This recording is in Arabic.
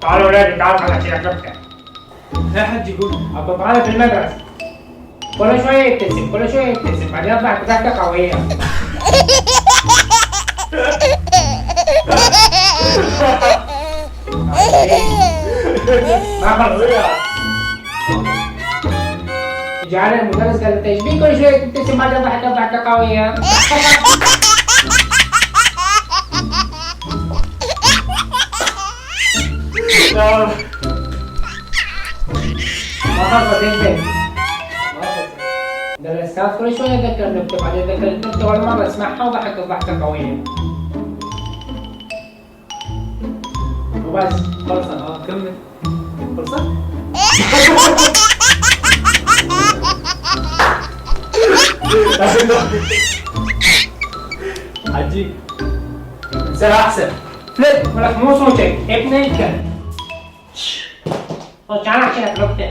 تعالوا ولادي، تعالوا تعالوا اشيلك نكته. لا حد يقول. ابقى معانا في المدرسه، كل شويه يبتسم كل شويه يبتسم، بعدين يطلع ضحكه قويه. ما خلص. جعل المدرس قال التشبيه كل شويه تبتسم بعدين ضحكه قويه. ما خلص انت. ده الاستاذ كل شويه يذكر نكته بعدين يذكر النكته ولا مره اسمعها وضحك ضحكه قويه. وبس خلصنا. كمل. خلصت؟ عجيب. انسان احسن. لا ولك مو صوتك ابن الكلب. تعال احكي لك نكته.